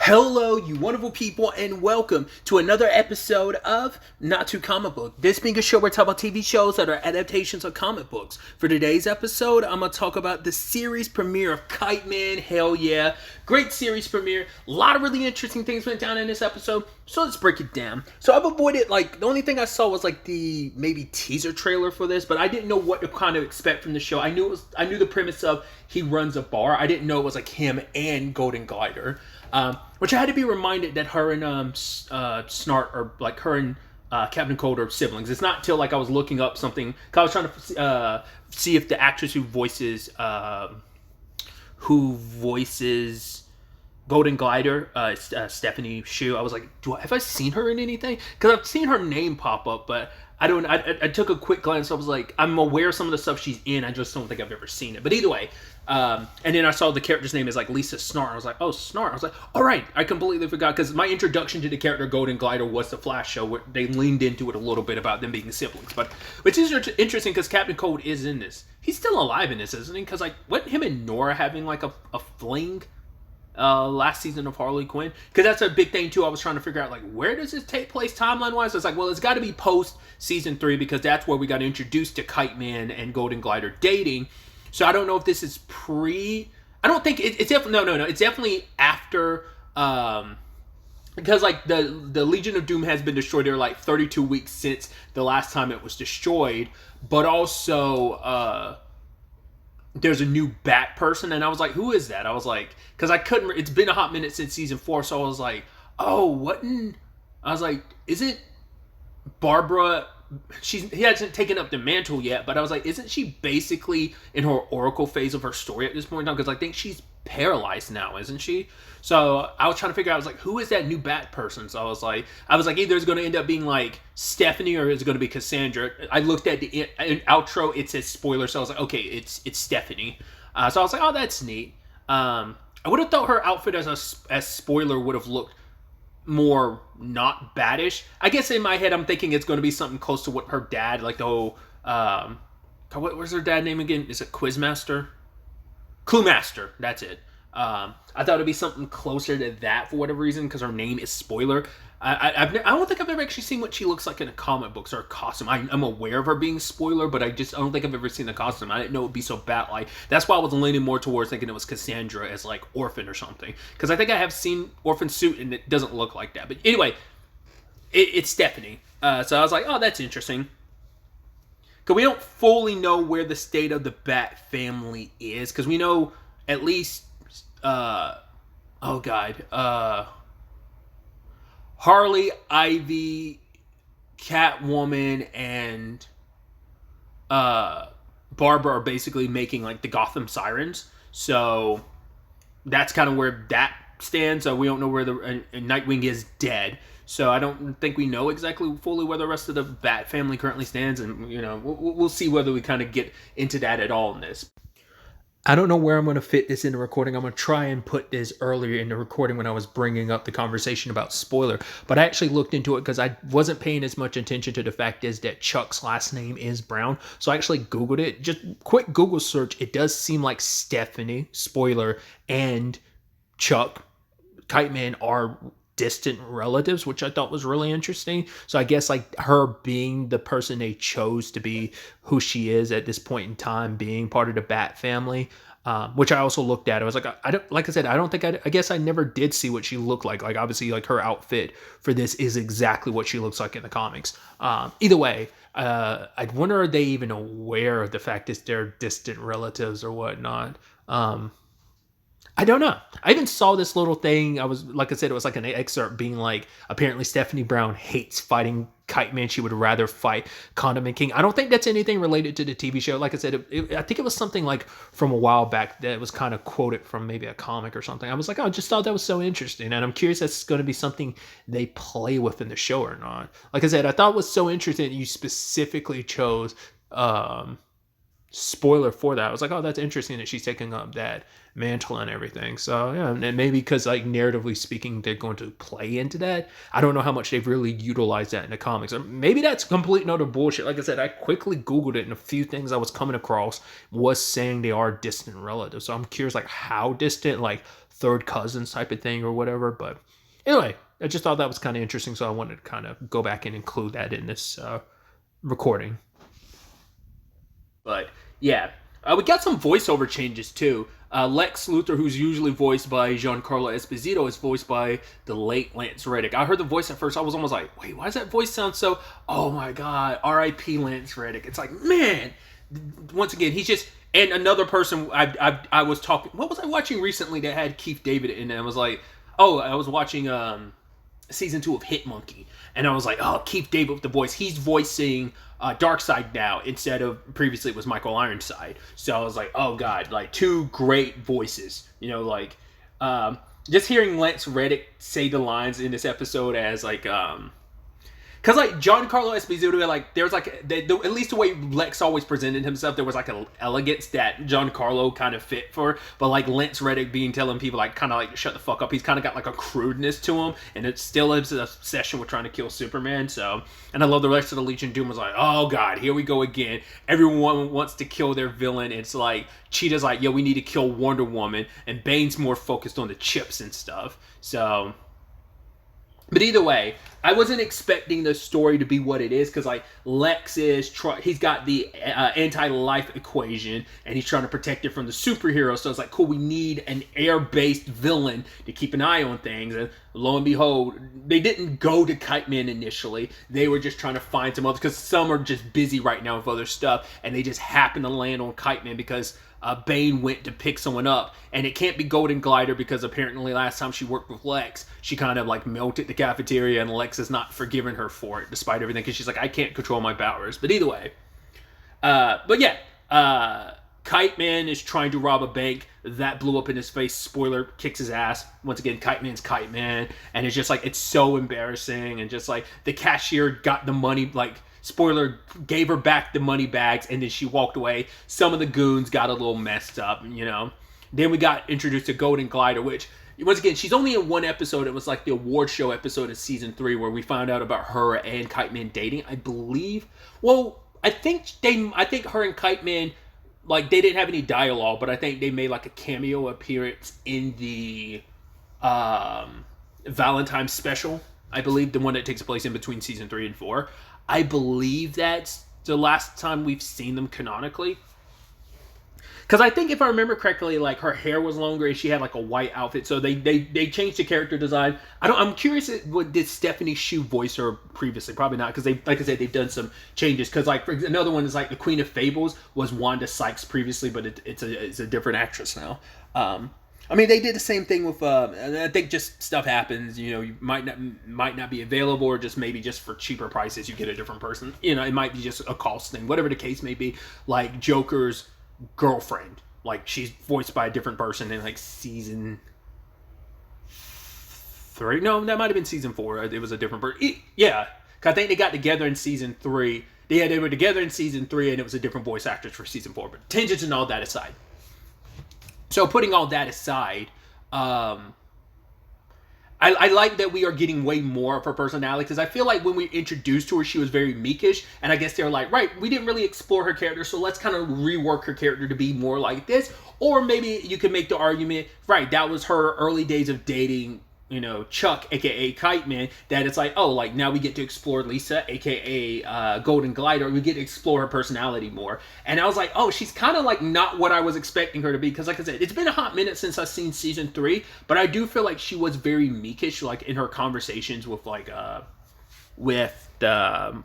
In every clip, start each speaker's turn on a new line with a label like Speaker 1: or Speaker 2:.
Speaker 1: Hello, you wonderful people, and welcome to another episode of Not Too Comic Book. This being a show where I talk about TV shows that are adaptations of comic books. For today's episode, I'm going to talk about the series premiere of Kite Man. Hell yeah. Great series premiere. A lot of really interesting things went down in this episode, so let's break it down. So I've avoided, the only thing I saw was, the maybe teaser trailer for this, but I didn't know what to kind of expect from the show. I knew the premise of he runs a bar. I didn't know it was, him and Golden Glider. Which I had to be reminded that her and Snart are her and Captain Cold are siblings. It's not until I was looking up something, cause I was trying to see if the actress who voices Golden Glider, Stephanie Hsu. I was like, have I seen her in anything? Because I've seen her name pop up, but I don't. I took a quick glance. I was like, I'm aware of some of the stuff she's in. I just don't think I've ever seen it. But either way, and then I saw the character's name is Lisa Snart. I was like, oh, Snart. I was like, all right. I completely forgot because my introduction to the character Golden Glider was the Flash show, where they leaned into it a little bit about them being siblings. But which is interesting because Captain Cold is in this. He's still alive in this, isn't he? Because wasn't him and Nora having a fling? Last season of Harley Quinn, because that's a big thing too. I was trying to figure out where does this take place timeline wise. It's well, it's got to be post season 3 because that's where we got introduced to Kite Man and Golden Glider dating. So I don't know if this is pre. I don't think it's definitely no. It's definitely after. Because the Legion of Doom has been destroyed. They're 32 weeks since the last time it was destroyed, but also there's a new Bat person, and I was like, who is that? I was like, because I couldn't, it's been a hot minute since season 4, so I was like, oh, what in, I was like, is it Barbara? He hasn't taken up the mantle yet, but I was like, isn't she basically in her Oracle phase of her story at this point now? Because I think she's paralyzed now, isn't she? So I was trying to figure out, I was like, who is that new Bat person? So I was like, either it's going to end up being Stephanie or it's going to be Cassandra. I looked at the outro, it says spoiler, so I was like, okay, it's Stephanie. So I was like, oh, that's neat. I would have thought her outfit as spoiler would have looked more not baddish. I guess in my head I'm thinking it's going to be something close to what her dad, the whole what was her dad name again? Is it Quizmaster? Cluemaster, that's it. I thought it'd be something closer to that for whatever reason, because her name is spoiler. I don't think I've ever actually seen what she looks like in a comic books or a costume. I'm aware of her being spoiler, but I don't think I've ever seen the costume. I didn't know it'd be so bat-like. That's why I was leaning more towards thinking it was Cassandra as Orphan or something. Because I think I have seen Orphan suit and it doesn't look like that. But anyway, it's Stephanie. So I was like, oh, that's interesting. Because we don't fully know where the state of the Bat family is. Because we know at least, Harley, Ivy, Catwoman, and Barbara are basically making the Gotham Sirens. So that's kind of where that stands. So we don't know where Nightwing is dead. So I don't think we know exactly fully where the rest of the Bat family currently stands. And, we'll see whether we kind of get into that at all in this. I don't know where I'm going to fit this in the recording. I'm going to try and put this earlier in the recording when I was bringing up the conversation about spoiler. But I actually looked into it because I wasn't paying as much attention to the fact is that Chuck's last name is Brown. So I actually Googled it. Just quick Google search. It does seem like Stephanie, spoiler, and Chuck, Kite Man are distant relatives, which I thought was really interesting. So I guess her being the person they chose to be who she is at this point in time, being part of the Bat family, which I also looked at. I was like, I guess I never did see what she looked like. Obviously her outfit for this is exactly what she looks like in the comics. Either way, I wonder, are they even aware of the fact that they're distant relatives or whatnot? I don't know. I even saw this little thing. It was an excerpt being apparently Stephanie Brown hates fighting Kite Man. She would rather fight Condiment King. I don't think that's anything related to the TV show. Like I said, I think it was something from a while back that was kind of quoted from maybe a comic or something. I was like, oh, I just thought that was so interesting. And I'm curious if it's going to be something they play with in the show or not. Like I said, I thought it was so interesting that you specifically chose spoiler for that. I was like, oh, that's interesting that she's taking up that mantle and everything. So yeah, and maybe because narratively speaking, they're going to play into that. I don't know how much they've really utilized that in the comics. Or maybe that's complete and utter bullshit. Like I said, I quickly Googled it, and a few things I was coming across was saying they are distant relatives. So I'm curious, how distant, third cousins type of thing or whatever. But anyway, I just thought that was kind of interesting, so I wanted to kind of go back and include that in this recording. But yeah, we got some voiceover changes too. Lex Luthor, who's usually voiced by Giancarlo Esposito, is voiced by the late Lance Reddick. I heard the voice at first, I was almost like, wait, why does that voice sound so, oh my god, R.I.P. Lance Reddick. It's like, man, once again, he's just, and another person I was talking, what was I watching recently that had Keith David in it? I was like, oh, I was watching season 2 of Hit Monkey, and I was like, oh, Keith David with the voice, he's voicing Darkseid now instead of previously it was Michael Ironside. So I was like, oh god, like 2 great voices, you know, like just hearing Lance Reddick say the lines in this episode as like because like Giancarlo Esposito, like there's like at least the way Lex always presented himself, there was like an elegance that Giancarlo kind of fit for. But like Lance Reddick telling people like kind of like shut the fuck up, he's kind of got like a crudeness to him, and it still is an obsession with trying to kill Superman. So, and I love the rest of the Legion of Doom was like, oh god, here we go again. Everyone wants to kill their villain. It's like Cheetah's like, yo, we need to kill Wonder Woman, and Bane's more focused on the chips and stuff. So. But either way, I wasn't expecting the story to be what it is, because like Lex is he's got the anti-life equation, and he's trying to protect it from the superhero. So it's like, cool, we need an air-based villain to keep an eye on things. And lo and behold, they didn't go to Kite Man initially. They were just trying to find some others, because some are just busy right now with other stuff, and they just happened to land on Kite Man because Bane went to pick someone up, and it can't be Golden Glider because apparently last time she worked with Lex, she kind of like melted the cafeteria, and Lex has not forgiven her for it despite everything, because she's like, I can't control my powers. But either way, but yeah, Kite Man is trying to rob a bank. That blew up in his face. Spoiler, kicks his ass. Once again, Kite Man's Kite Man, and it's just like, it's so embarrassing, and just like the cashier got the money, like, spoiler, gave her back the money bags, and then she walked away. Some of the goons got a little messed up, you know. Then we got introduced to Golden Glider, which, once again, she's only in one episode. It was like the award show episode of season 3 where we found out about her and Kite Man dating, I believe. Well, I think her and Kite Man, like, they didn't have any dialogue, but I think they made like a cameo appearance in the Valentine's special. I believe the one that takes place in between season 3 and 4. I believe that's the last time we've seen them canonically. Because I think if I remember correctly, like her hair was longer and she had like a white outfit. So they changed the character design. I'm curious, what did Stephanie Shu voice her previously? Probably not, because they, like I said, they've done some changes. Because like another one is like the Queen of Fables was Wanda Sykes previously, but it's a different actress now. I mean, they did the same thing with, I think just stuff happens, you know, you might not be available, or just maybe just for cheaper prices, you get a different person. You know, it might be just a cost thing, whatever the case may be. Like Joker's girlfriend, like she's voiced by a different person in like season 3. No, that might have been season 4. It was a different person. Yeah, because I think they got together in season 3. Yeah, they were together in season 3, and it was a different voice actress for season 4. But tangents and all that aside. So putting all that aside, I like that we are getting way more of her personality, because I feel like when we introduced to her, she was very meekish, and I guess they're like, right, we didn't really explore her character, so let's kind of rework her character to be more like this. Or maybe you could make the argument, right, that was her early days of dating, you know, Chuck, aka Kite Man, that it's like, oh, like now we get to explore Lisa, aka Golden Glider. We get to explore her personality more. And I was like, oh, she's kind of like not what I was expecting her to be, because like I said, it's been a hot minute since I've seen season 3, but I do feel like she was very meekish, like in her conversations with like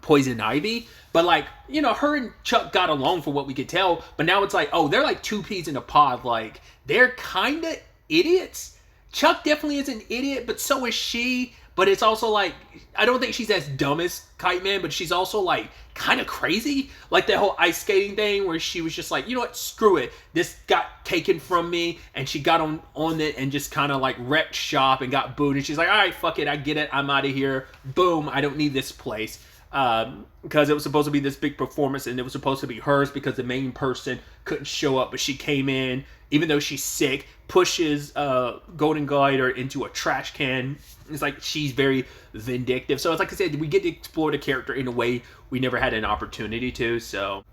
Speaker 1: Poison Ivy. But like, you know, her and Chuck got along for what we could tell, but now it's like, oh, they're like two peas in a pod. Like, they're kind of idiots. Chuck definitely is an idiot, but so is she. But it's also like, I don't think she's as dumb as Kite Man, but she's also like kind of crazy. Like that whole ice skating thing where she was just like, you know what, screw it. This got taken from me, and she got on it and just kind of like wrecked shop and got booed. And she's like, all right, fuck it, I get it, I'm out of here. Boom, I don't need this place. Because it was supposed to be this big performance, and it was supposed to be hers because the main person couldn't show up, but she came in, even though she's sick, pushes Golden Glider into a trash can. It's like she's very vindictive. So it's like I said, we get to explore the character in a way we never had an opportunity to. So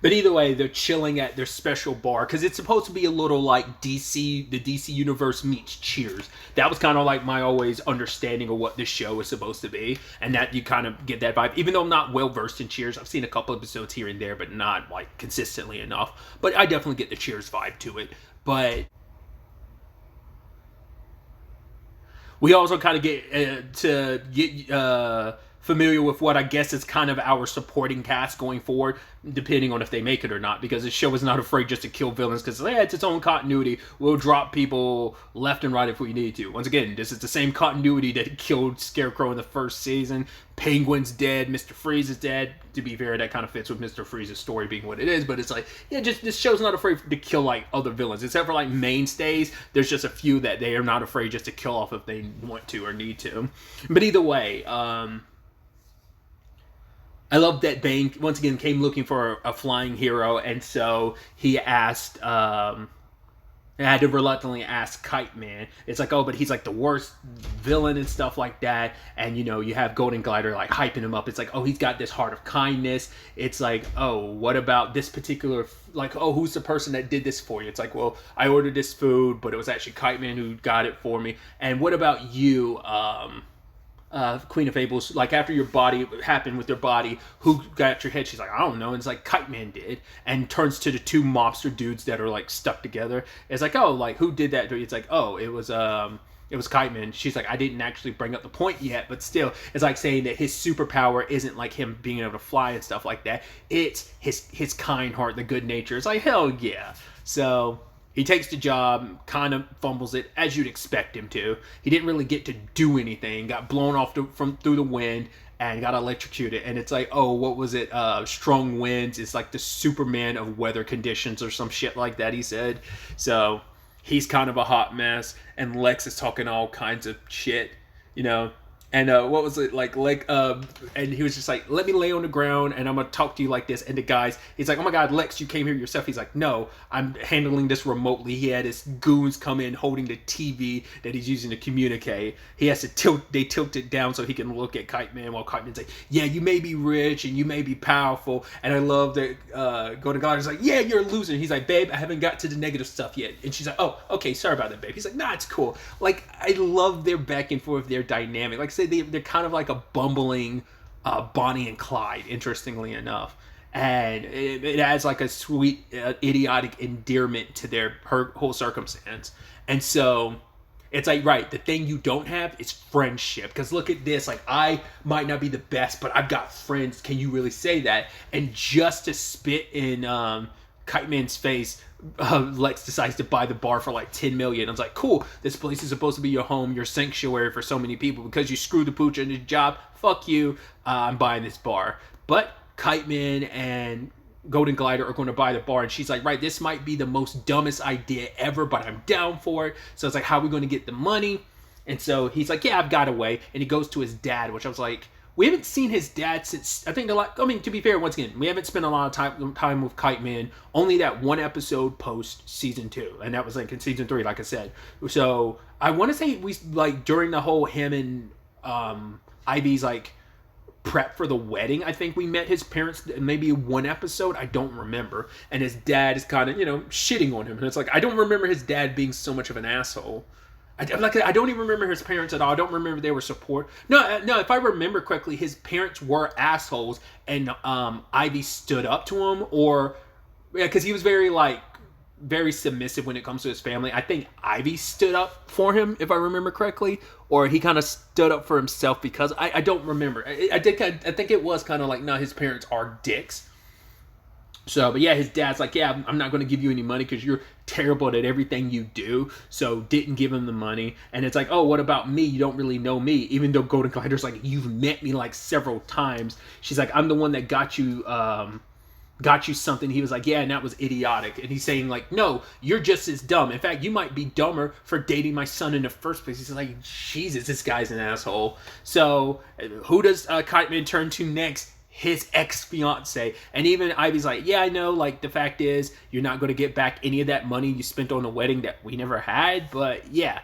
Speaker 1: But either way, they're chilling at their special bar because it's supposed to be a little like DC, the DC universe meets Cheers. That was kind of like my always understanding of what this show is supposed to be, and that you kind of get that vibe. Even though I'm not well versed in Cheers, I've seen a couple episodes here and there, but not like consistently enough. But I definitely get the Cheers vibe to it. But we also kind of get to get familiar with what I guess is kind of our supporting cast going forward, depending on if they make it or not, because the show is not afraid just to kill villains because it's its own continuity. We'll drop people left and right if we need to. Once again, this is the same continuity that killed Scarecrow in the first season. Penguin's dead, Mr. Freeze is dead. To be fair, that kind of fits with Mr. Freeze's story being what it is, but it's like, yeah, just this show's not afraid to kill like other villains, except for like mainstays. There's just a few that they are not afraid just to kill off if they want to or need to. But either way, I love that Bane once again came looking for a flying hero, and so he asked. I had to reluctantly ask Kite Man. It's like, oh, but he's like the worst villain and stuff like that. And you have Golden Glider like hyping him up. It's like, oh, he's got this heart of kindness. It's like, oh, what about this particular, like, oh, who's the person that did this for you? It's like, well, I ordered this food, but it was actually Kite Man who got it for me. And what about you, Queen of Fables, like after your body happened with your body, who got your head? She's like, I don't know. And it's like, Kite Man did. And turns to the two mobster dudes that are like stuck together. It's like, oh, like who did that? It's like, oh, it was Kite Man. She's like, I didn't actually bring up the point yet, but still, it's like saying that his superpower isn't like him being able to fly and stuff like that. It's his kind heart, the good nature. It's like, hell yeah. So he takes the job, kind of fumbles it, as you'd expect him to. He didn't really get to do anything. Got blown off through the wind and got electrocuted. And it's like, oh, what was it? Strong winds. It's like the Superman of weather conditions or some shit like that, he said. So he's kind of a hot mess. And Lex is talking all kinds of shit, And what was it like? And he was just like, "Let me lay on the ground, and I'm gonna talk to you like this." And the guys, he's like, "Oh my God, Lex, you came here yourself." He's like, "No, I'm handling this remotely." He had his goons come in holding the TV that he's using to communicate. He has to tilt it down so he can look at Kite Man while Kite Man's like, "Yeah, you may be rich and you may be powerful." And I love that Golden Glider's like, "Yeah, you're a loser." And he's like, "Babe, I haven't got to the negative stuff yet." And she's like, "Oh, okay, sorry about that, babe." He's like, "Nah, it's cool." Like, I love their back and forth, their dynamic. Like, say they're kind of like a bumbling Bonnie and Clyde, interestingly enough, and it adds like a sweet idiotic endearment to her whole circumstance. And so it's like, right, the thing you don't have is friendship, because look at this, like, I might not be the best, but I've got friends. Can you really say that? And just to spit in Kite Man's face, Lex decides to buy the bar for like 10 million. I was like, cool, this place is supposed to be your home, your sanctuary for so many people. Because you screwed the pooch in his job, fuck you, I'm buying this bar. But Kite Man and Golden Glider are going to buy the bar, and she's like, right, this might be the most dumbest idea ever, but I'm down for it. So it's like, how are we going to get the money? And so he's like, yeah, I've got a way. And he goes to his dad, which I was like, we haven't seen his dad since, I think, to be fair, once again, we haven't spent a lot of time with Kite Man. Only that one episode post season 2. And that was like in season 3, like I said. So I want to say we, like, during the whole him and Ivy's, like, prep for the wedding, I think we met his parents in maybe one episode. I don't remember. And his dad is kind of, shitting on him. And it's like, I don't remember his dad being so much of an asshole. I don't even remember his parents at all. I don't remember they were support. No. If I remember correctly, his parents were assholes, and Ivy stood up to him, because he was very submissive when it comes to his family. I think Ivy stood up for him, if I remember correctly, or he kind of stood up for himself, because I don't remember. I think it was kind of like, no, his parents are dicks. So, but yeah, his dad's like, yeah, I'm not going to give you any money because you're terrible at everything you do. So didn't give him the money. And it's like, oh, what about me? You don't really know me. Even though Golden Glider's like, you've met me like several times. She's like, I'm the one that got you something. He was like, yeah, and that was idiotic. And he's saying like, no, you're just as dumb. In fact, you might be dumber for dating my son in the first place. He's like, Jesus, this guy's an asshole. So who does Kite Man turn to next? His ex-fiance. And even Ivy's like, yeah, I know, like, the fact is you're not going to get back any of that money you spent on the wedding that we never had. But yeah,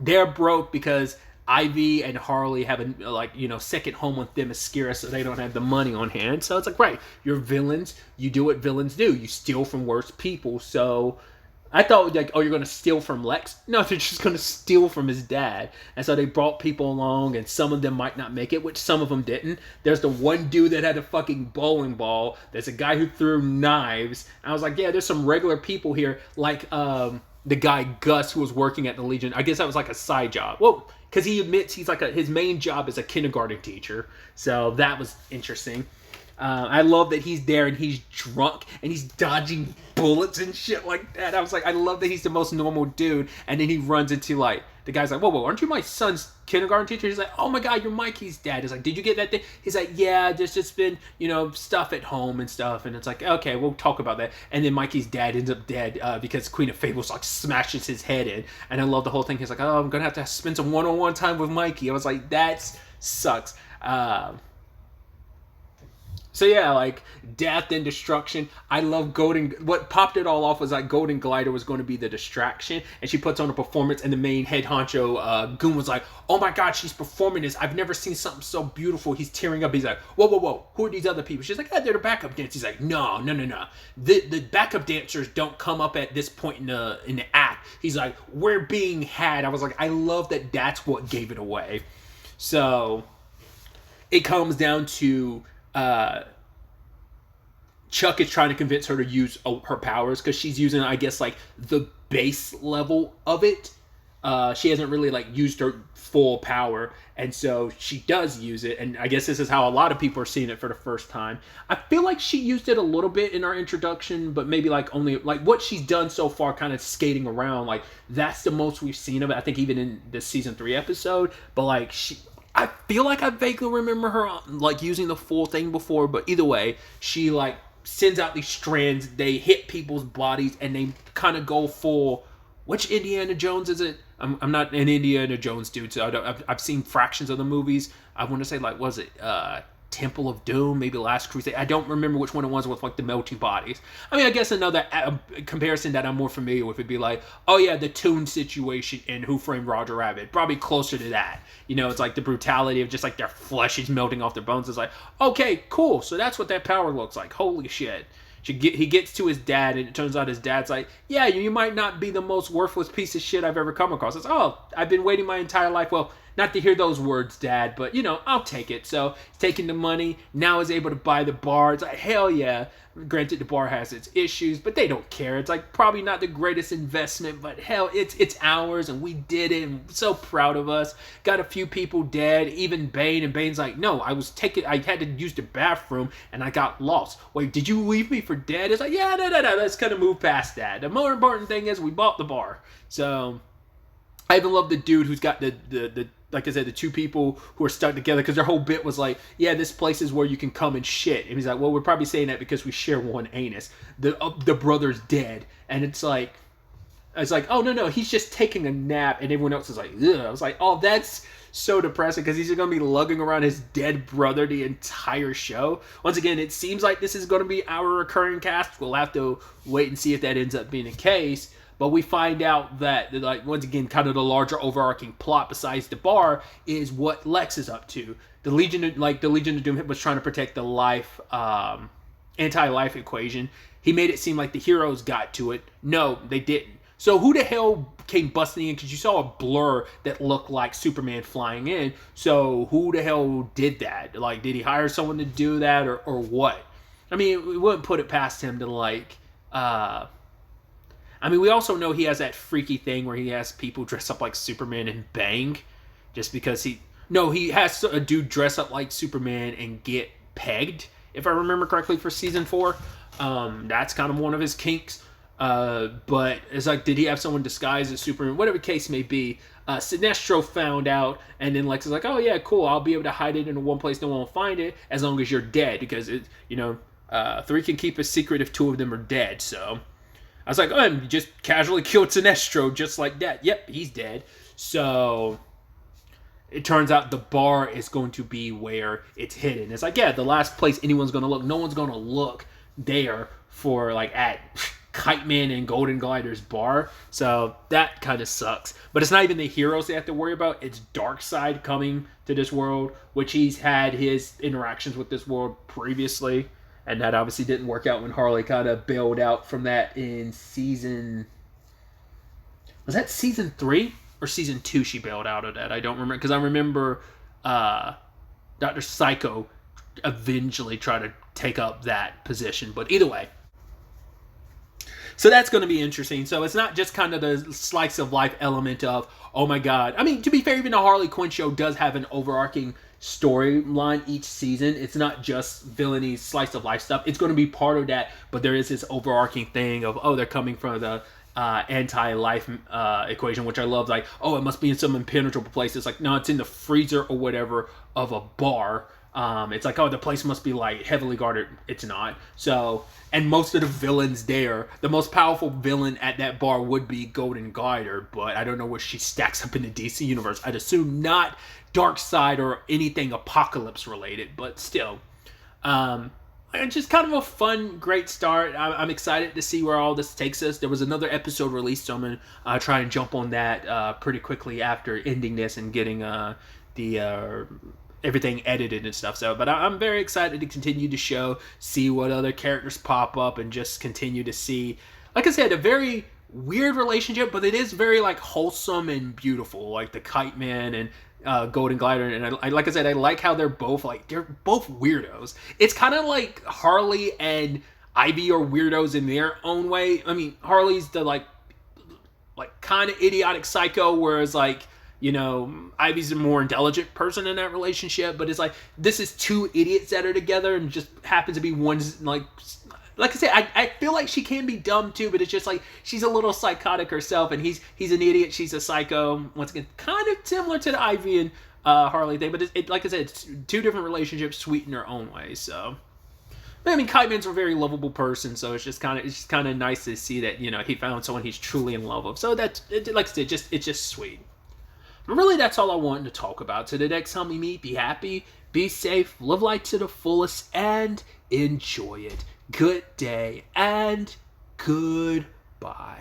Speaker 1: they're broke because Ivy and Harley have a second home with Themyscira, so they don't have the money on hand. So it's like, right, you're villains. You do what villains do. You steal from worse people. So I thought, like, oh, you're going to steal from Lex? No, they're just going to steal from his dad. And so they brought people along, and some of them might not make it, which some of them didn't. There's the one dude that had a fucking bowling ball. There's a guy who threw knives. And I was like, yeah, there's some regular people here, like the guy Gus who was working at the Legion. I guess that was like a side job. Well, because he admits he's like his main job is a kindergarten teacher. So that was interesting. I love that he's there and he's drunk and he's dodging bullets and shit like that. I was like, I love that he's the most normal dude. And then he runs into like, the guy's like, whoa, aren't you my son's kindergarten teacher? He's like, oh my God, you're Mikey's dad. He's like, did you get that thing? He's like, yeah, there's just been, stuff at home and stuff. And it's like, okay, we'll talk about that. And then Mikey's dad ends up dead because Queen of Fables like smashes his head in. And I love the whole thing. He's like, oh, I'm going to have to spend some one-on-one time with Mikey. I was like, that sucks. So yeah, like death and destruction. I love Golden. What popped it all off was like Golden Glider was going to be the distraction, and she puts on a performance, and the main head honcho Goon was like, "Oh my God, she's performing this! I've never seen something so beautiful." He's tearing up. He's like, "Whoa! Who are these other people?" She's like, "They're the backup dancers." He's like, "No. The backup dancers don't come up at this point in the act." He's like, "We're being had." I was like, I love that. That's what gave it away. So it comes down to. Chuck is trying to convince her to use her powers because she's using, I guess, like the base level of it. She hasn't really like used her full power, and so she does use it. And I guess this is how a lot of people are seeing it for the first time. I feel like she used it a little bit in our introduction, but maybe like only like what she's done so far, kind of skating around. Like that's the most we've seen of it. I think even in the season 3 episode, but like I feel like I vaguely remember her like using the full thing before, but either way, she like sends out these strands, they hit people's bodies, and they kind of go full. Which Indiana Jones is it? I'm not an Indiana Jones dude, so I've seen fractions of the movies. I want to say like, was it Temple of Doom, maybe Last Crusade? I don't remember which one it was with like the melting bodies. I mean, I guess another comparison that I'm more familiar with would be like, oh yeah, the Toon situation in Who Framed Roger Rabbit. Probably closer to that. It's like the brutality of just like their flesh is melting off their bones. It's like, okay, cool. So that's what that power looks like. Holy shit. He gets to his dad, and it turns out his dad's like, yeah, you might not be the most worthless piece of shit I've ever come across. It's, oh, I've been waiting my entire life. Well, not to hear those words, Dad, but, I'll take it. So he's taking the money, now is able to buy the bar. It's like, hell yeah. Granted, the bar has its issues, but they don't care. It's like probably not the greatest investment, but hell, it's ours, and we did it, and so proud of us. Got a few people dead, even Bane, and Bane's like, no, I had to use the bathroom, and I got lost. Wait, did you leave me for dead? It's like, yeah, no, let's kind of move past that. The more important thing is we bought the bar. So I even love the dude who's got the like I said, the two people who are stuck together, because their whole bit was like, yeah, this place is where you can come and shit. And he's like, well, we're probably saying that because we share one anus. The brother's dead. And it's like, oh, no, he's just taking a nap. And everyone else is like, ugh. I was like, oh, that's so depressing, because he's going to be lugging around his dead brother the entire show. Once again, it seems like this is going to be our recurring cast. We'll have to wait and see if that ends up being the case. But we find out that, like, once again, kind of the larger overarching plot besides the bar is what Lex is up to. The Legion of Doom was trying to protect the life, anti-life equation. He made it seem like the heroes got to it. No, they didn't. So who the hell came busting in? Because you saw a blur that looked like Superman flying in. So who the hell did that? Like, did he hire someone to do that or what? I mean, we wouldn't put it past him to, like, I mean, we also know he has that freaky thing where he has people dress up like Superman and bang. Just because he has a dude dress up like Superman and get pegged, if I remember correctly, for season 4. That's kind of one of his kinks. But it's like, did he have someone disguised as Superman? Whatever the case may be, Sinestro found out, and then Lex is like, oh yeah, cool, I'll be able to hide it in one place no one will find it, as long as you're dead, because 3 can keep a secret if 2 of them are dead. So I was like, oh, you just casually killed Sinestro just like that. Yep, he's dead. So it turns out the bar is going to be where it's hidden. It's like, yeah, the last place anyone's going to look. No one's going to look there for, like, at Kite Man and Golden Glider's bar. So that kind of sucks. But it's not even the heroes they have to worry about. It's Darkseid coming to this world, which he's had his interactions with this world previously. And that obviously didn't work out when Harley kind of bailed out from that in season... Was that season 3 or season 2 she bailed out of that? I don't remember. Because I remember Dr. Psycho eventually tried to take up that position. But either way. So that's going to be interesting. So it's not just kind of the slice of life element of, oh my god. I mean, to be fair, even the Harley Quinn show does have an overarching storyline each season. It's not just villainy slice of life stuff. It's going to be part of that, but there is this overarching thing of, oh, they're coming from the anti-life equation, which I love. Like, oh, it must be in some impenetrable place. It's like, no, it's in the freezer or whatever of a bar. It's like, oh, the place must be like heavily guarded. It's not. So, and most of the villains there, the most powerful villain at that bar would be Golden Glider, but I don't know where she stacks up in the DC universe. I'd assume not Darkseid or anything Apocalypse related, but still. It's just kind of a fun, great start. I'm excited to see where all this takes us. There was another episode released, so I'm going to try and jump on that pretty quickly after ending this and getting the everything edited and stuff. So, but I'm very excited to continue to show, see what other characters pop up, and just continue to see, like I said, a very weird relationship, but it is very like wholesome and beautiful, like the Kite Man and Golden Glider. And I like I said, I like how they're both weirdos. It's kind of like Harley and Ivy are weirdos in their own way. I mean, Harley's the like kind of idiotic psycho, whereas like, you know, Ivy's a more intelligent person in that relationship, but it's like, this is two idiots that are together and just happens to be one's like I said, I feel like she can be dumb too, but it's just like, she's a little psychotic herself, and he's an idiot, she's a psycho. Once again, kind of similar to the Ivy and Harley thing, but it like I said, it's two different relationships, sweet in their own way. So, I mean, Kite Man's a very lovable person, so it's just kind of nice to see that, you know, he found someone he's truly in love with. So that's like I said, it's just sweet. But really, that's all I wanted to talk about. So the next time we meet, be happy, be safe, live life to the fullest, and enjoy it. Good day, and goodbye.